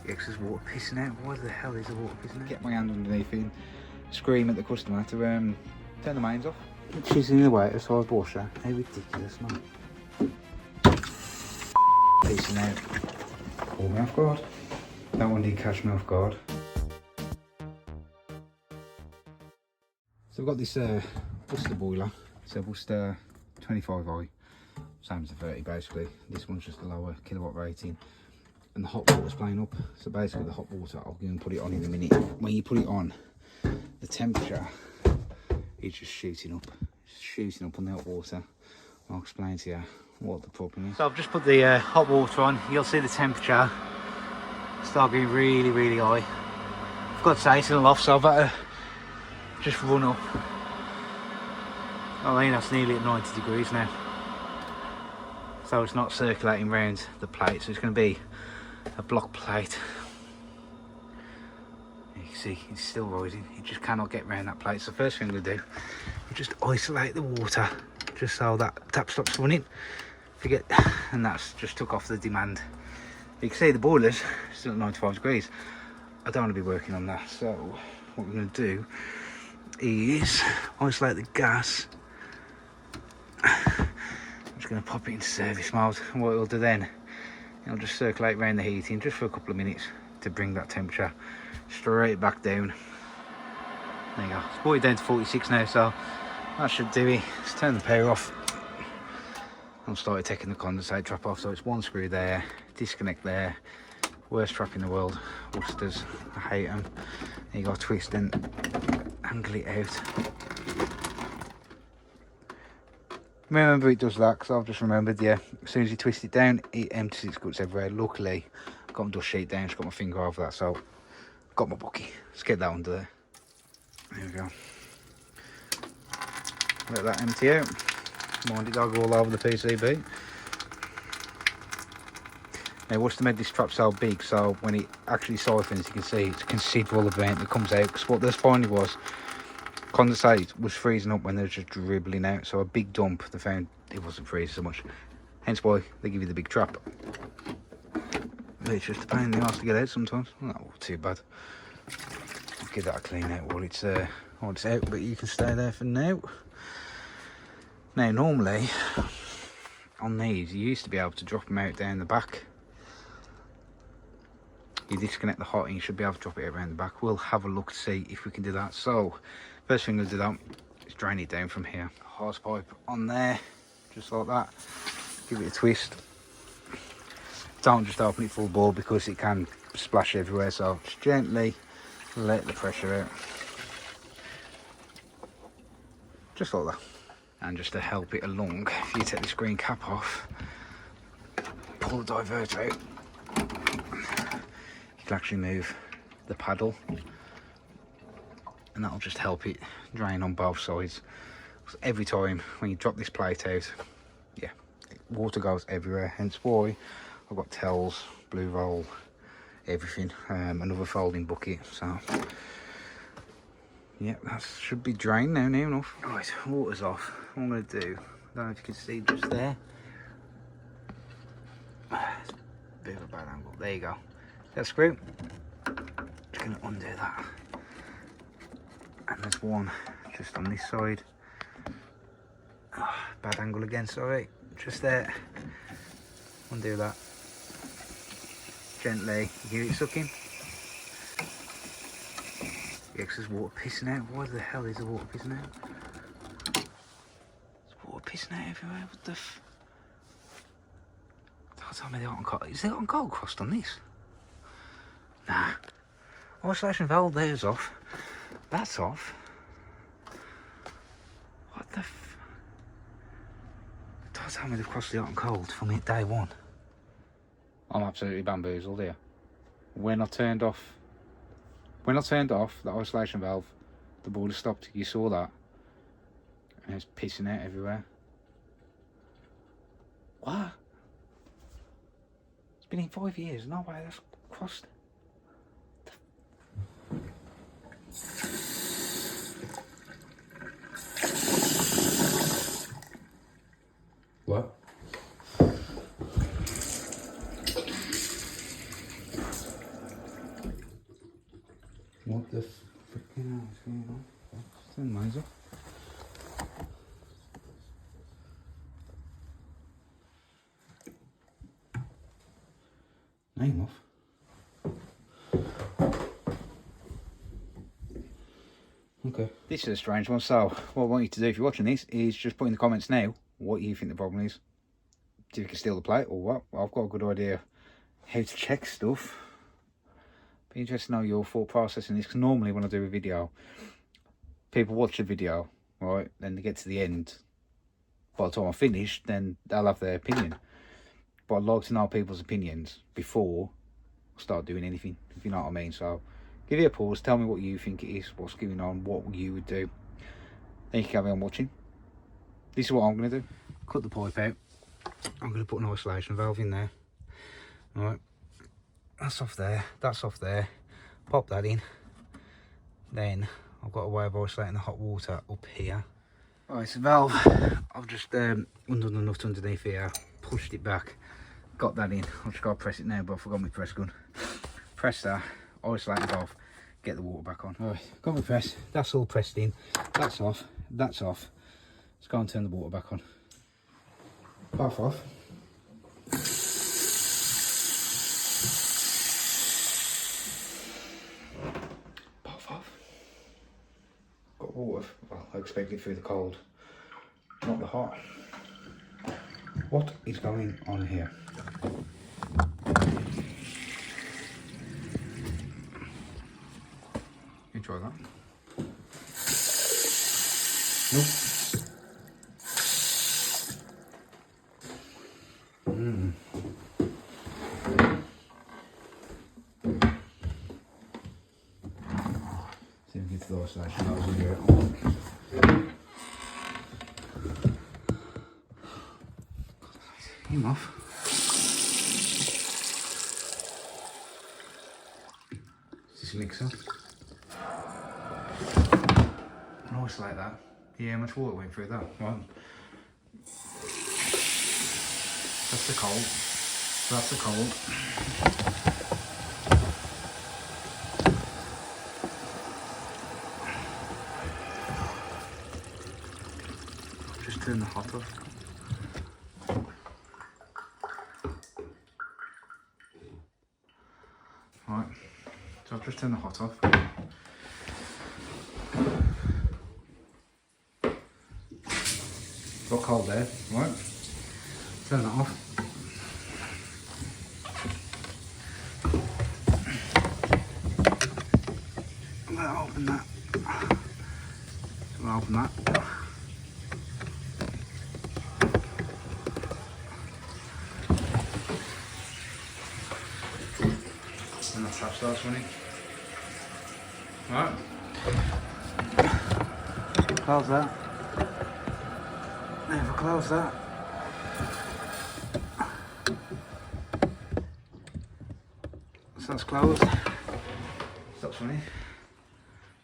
Yeah, 'cause there's water pissing out. Why the hell is the water pissing out? Get my hand underneath it and scream at the customer to turn the mains off. She's in the way of the washer. How ridiculous, man. Pissing out. Caught me off guard. That one did catch me off guard. So we've got this Buster boiler. It's a Buster 25i. Same as the 30 basically. This one's just a lower kilowatt rating. And the hot water's playing up. So basically the hot water, I'll go and put it on in a minute. When you put it on, the temperature is just shooting up. It's shooting up on the hot water. I'll explain to you what the problem is. So I've just put the hot water on. You'll see the temperature start getting really, really high. I've got to say it's in the loft, so I've had to just run up. I mean, that's nearly at 90 degrees now. So it's not circulating round the plate, so it's going to be a block plate. You can see it's still rising. It just cannot get round that plate. So first thing I'm going to do is just isolate the water, just so that tap stops running. Forget, and that's just took off the demand. You can see the boiler's still at 95 degrees. I don't want to be working on that, so what we're going to do is isolate the gas. I'm just going to pop it into service mode, and what it'll do then, it'll just circulate around the heating just for a couple of minutes to bring that temperature straight back down. There you go. It's brought it down to 46 now, so that should do it. Let's turn the power off. I'll start taking the condensate trap off. So it's one screw there, disconnect there. Worst trap in the world, Worcesters. I hate them. There you go, twist and angle it out. Remember it does that, because I've just remembered, yeah, as soon as you twist it down, it empties its guts everywhere. Luckily, I've got my dust sheet down, just got my finger over that, so I've got my bucket. Let's get that under there. There we go. Let that empty out. Mind it, I'll go all over the PCB. Now, Worcester made this trap so big, so when it actually siphons, you can see it's a considerable amount that comes out. Because what this finding was, condensate was freezing up when they were just dribbling out. So a big dump, they found it wasn't freezing so much. Hence why they give you the big trap. But it's just a pain in the arse to get out sometimes. Not too bad. I'll give that a clean out while it's out, but you can stay there for now. Now, normally on these, you used to be able to drop them out down the back. You disconnect the hot and you should be able to drop it around the back. We'll have a look to see if we can do that. So first thing we'll do that is drain it down from here. Hose pipe on there, just like that. Give it a twist. Don't just open it full bore because it can splash everywhere. So just gently let the pressure out. Just like that. And just to help it along, if you take the screen cap off, pull the diverter out, you can actually move the paddle, and that'll just help it drain on both sides. So every time when you drop this plate out, yeah, water goes everywhere. Hence why I've got towels, blue roll, everything, another folding bucket. So yeah, that should be drained now, near enough. Right, water's off. What I'm going to do, I don't know if you can see just there. It's a bit of a bad angle. There you go. That screw. Just going to undo that. And there's one just on this side. Oh, bad angle again, sorry. Just there. Undo that. Gently, give it sucking. Yeah, because there's water pissing out. Why the hell is the water pissing out? There's water pissing out everywhere. What the f... Don't tell me the hot and cold. Is the hot and cold crossed on this? Nah. Isolation valve, there's off. That's off. What the f... Don't tell me they've crossed the hot and cold for me at day one. I'm absolutely bamboozled here. When I turned off the isolation valve, the boiler stopped. You saw that, and it's pissing out everywhere. What? It's been in 5 years. No way that's crossed. What? the freaking hell is going on? Turn the mains off. Name off. Okay. This is a strange one, so what I want you to do if you're watching this is just put in the comments now what you think the problem is. Do you can steal the plate or what? Well, I've got a good idea how to check stuff. Be interested to know your thought process in this, because normally when I do a video, people watch the video, right, then they get to the end. By the time I finish, then they'll have their opinion. But I'd like to know people's opinions before I start doing anything, if you know what I mean. So give it a pause, tell me what you think it is, what's going on, what you would do. Then you can carry on watching. This is what I'm going to do. Cut the pipe out. I'm going to put an isolation valve in there. Alright, that's off there, that's off there. Pop that in. Then I've got a way of isolating the hot water up here. Alright, so valve, I've just undone the nut underneath here, pushed it back, got that in. I've just got to press it now, but I forgot my press gun. Press that, isolate the valve, get the water back on. Alright, got my press, that's all pressed in, that's off, that's off. Let's go and turn the water back on. Bath off. Bath off. Got water, well, I expect it through the cold, not the hot. What is going on here? You try that. Nope. See if we get to the isolation hose in here. Him off. Is this a mixer? Nice like that. Yeah, how much water went through that? Right. That's the cold. That's the cold. Just turn the hot off. Right, so I've just turned the hot off. Got cold there, right? Turn that off. I'm going to open that. I'm going to open that. And the tap starts running. Right. Close that. Never close that. So that's closed. Stops running.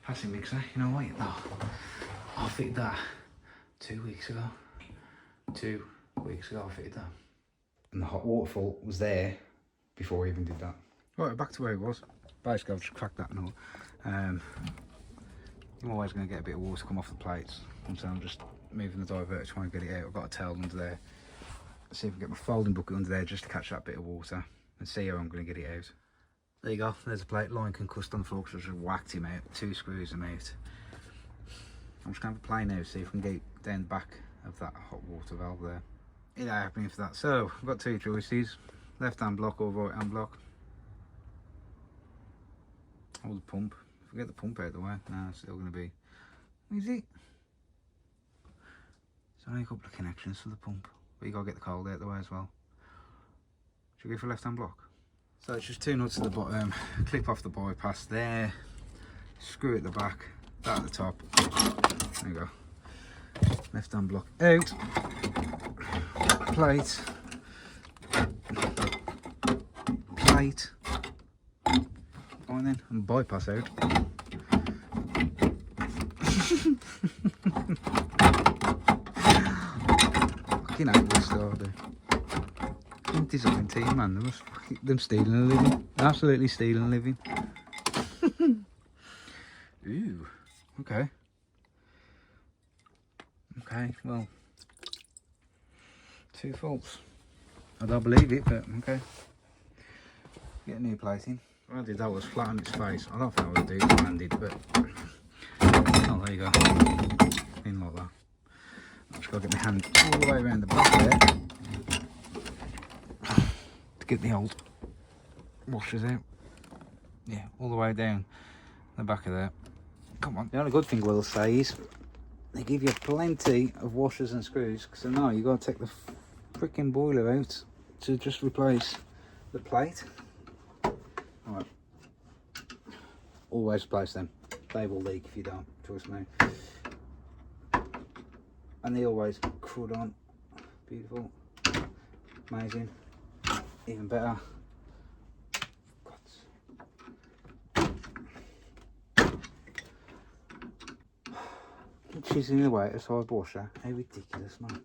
Passing mixer. You know what? No. I fitted that 2 weeks ago. 2 weeks ago I fitted that. And the hot water fault was there before I even did that. Right, back to where it was. Basically I've just cracked that nut. I'm always going to get a bit of water come off the plates. And so I'm just moving the diverter to try and get it out. I've got a towel under there. Let's see if I can get my folding bucket under there just to catch that bit of water and see how I'm going to get it out. There you go, there's a plate line concussed on the floor because I just whacked him out, 2 screws them out. I'm just going to have a play now, see if we can get down the back of that hot water valve there. It ain't happening for that. So I've got 2 choices, left hand block or right hand block. Hold the pump. If we get the pump out of the way, no, it's still going to be. Is it? There's only a couple of connections for the pump, but you got to get the cold out of the way as well. Should we go for left hand block? So it's just 2 nuts at the bottom, clip off the bypass there, screw at the back, that at the top. There you go. Left hand block out, plate, plate, on then, and bypass out. Fucking out with still, are they? Design team, man. Them stealing a living. Absolutely stealing a living. Ooh, okay. Okay, well, 2 faults. I don't believe it, but okay. Get a new plating. What I did that was flatten its face. I don't think I would do it handed, but oh, there you go. In like that. I've just got to get my hand all the way around the back there to get the old washers out. Yeah, all the way down the back of there. Come on. The only good thing we'll say is they give you plenty of washers and screws, because I know you've got to take the freaking boiler out to just replace the plate. Alright. Always replace them. They will leak if you don't, trust me. And they always crud on. Beautiful. Amazing. Even better. She's in the way, a side washer. How ridiculous, man.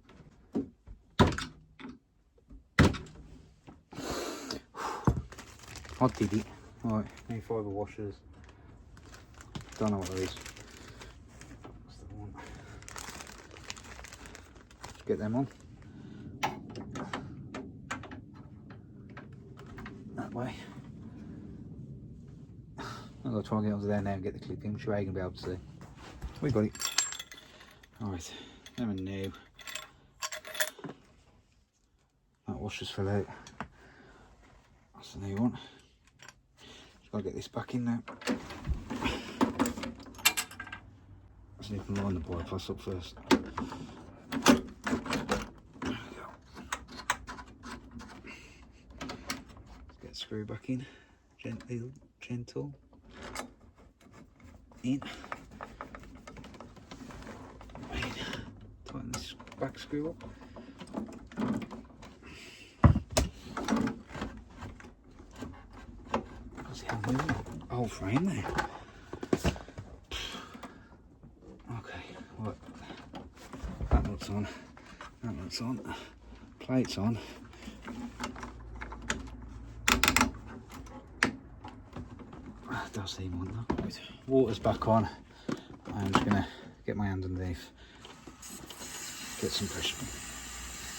I did it. Right, new fibre washers. Don't know what there is. What's the one? Let's get them on. That way. I'm going to try and get onto there now and get the clip in. I'm sure you're going to be able to see. We got it. Alright, them are new. That washer's fell out. That's the new one. Just gotta get this back in now. Let's see if I can line the bypass up first. There we go. Let's get the screw back in. Gentle. In. Tighten this back screw up. See how I'm moving? Whole frame there. Okay, what? That nut's on. That nut's on. Plate's on. Don't see one though. Right. Water's back on. I'm just gonna get my hand underneath. Get some pressure.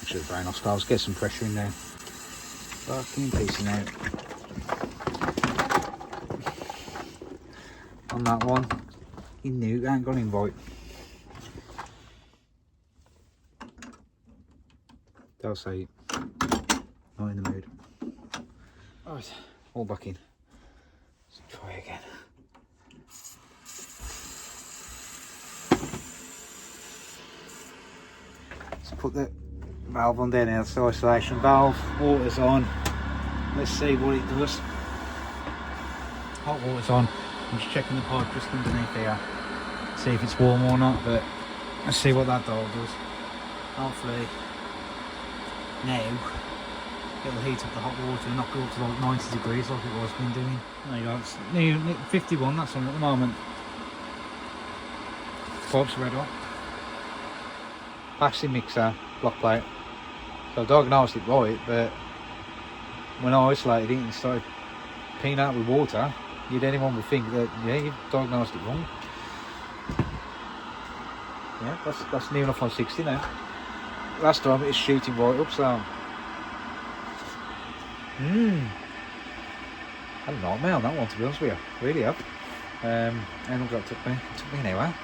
I should have drained off scales. Get some pressure in there. Fucking piecing out. On that one, you knew it ain't gone in right. They'll say not in the mood. Alright, all back in. Let's try again. Put the valve on there now, it's the isolation valve, water's on. Let's see what it does. Hot water's on. I'm just checking the pipe just underneath here, see if it's warm or not, but let's see what that dog does. Hopefully now it'll heat up the hot water and knock it up to like 90 degrees like it was been doing. There you go, it's new 51, that's on at the moment. Pipe's red hot. Passing mixer, block plate. So I diagnosed it right, but when I isolated it and started peeing out with water, anyone would think that, yeah, you've diagnosed it wrong. Yeah, that's near enough on 60 now. Last time it was shooting right up, so I don't know, man, on that one, to be honest with you. Really have. And look, that took me an hour.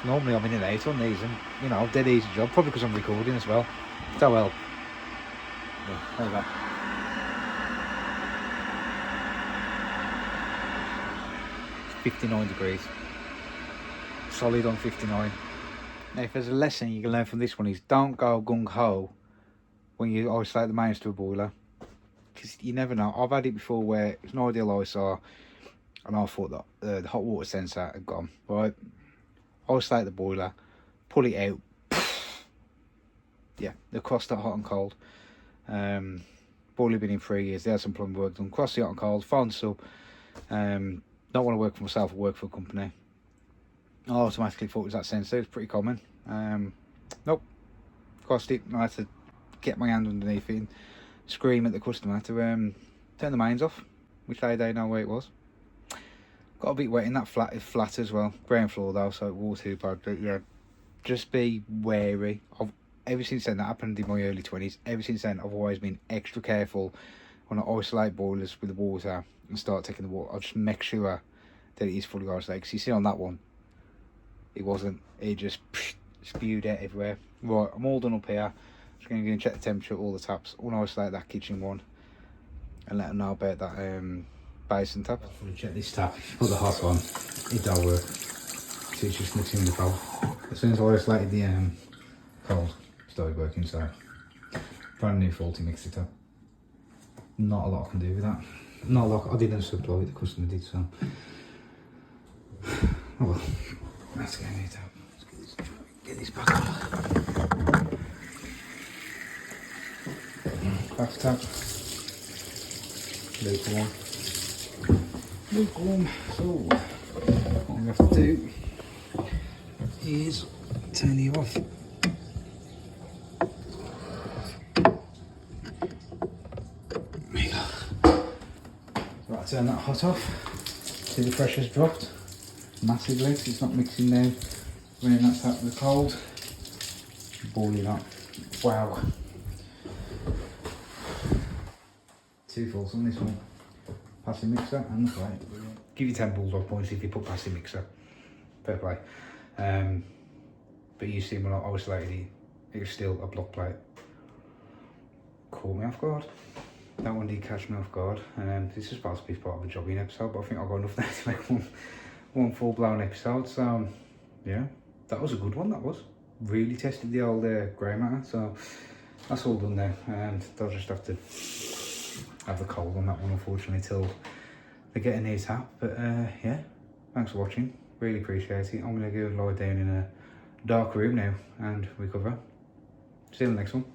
Normally I'm in and out on these, and you know, dead easy job, probably because I'm recording as well. So well. Yeah, there you go. It's 59 degrees. Solid on 59. Now if there's a lesson you can learn from this one is don't go gung-ho when you isolate the mains to a boiler. Because you never know. I've had it before where it's an ideal ISR and I thought that the hot water sensor had gone, right? Isolate the boiler, pull it out. Yeah, the crossed that hot and cold. Boiler been in 3 years, they had some plumber work done. Crossed the hot and cold, found sub. Don't want to work for myself or work for a company. I automatically thought it was that sensor, it's pretty common. Nope, crossed it. I had to get my hand underneath it and scream at the customer to turn the mains off, which they know where it was. Got a bit wet in that flat. It's flat as well. Ground floor though, so it wore too bad. But yeah, just be wary. Ever since then, that happened in my early 20s. Ever since then, I've always been extra careful when I isolate boilers with the water and start taking the water. I'll just make sure that it is fully isolated. Because you see on that one, it wasn't. It just spewed out everywhere. Right, I'm all done up here. Just going to go and check the temperature of all the taps. I'll isolate that kitchen one and let them know about that basin tap. I'll check this tap. Put the hot on. It don't work. So it's just mixing the cold. As soon as I isolated the cold, it started working. So brand new faulty mixer tap. Not a lot I can do with that. Not a lot. I didn't supply it. The customer did. So oh well. That's going to need tap. Let's get this back on. Back tap. Lukewarm. Lukewarm. So what we have to do is turn you off. There you go. Right, turn that hot off. See the pressure's dropped massively. It's not mixing now. Running that tap with the cold. Boiling up. Wow. 2 faults on this one. Passive mixer and the plate. Give you 10 bulldog points if you put passive mixer. Fair play. But you see when I isolated it was still a block plate. Caught me off guard. That one did catch me off guard. This is supposed to be part of a jogging episode, but I think I've got enough there to make one full blown episode. So yeah, that was a good one. That was really tested the old grey matter. So that's all done there, and they'll just have to have the cold on that one, unfortunately, till they get a new tap. But yeah, thanks for watching. Really appreciate it. I'm gonna go lie down in a dark room now and recover. See you in the next one.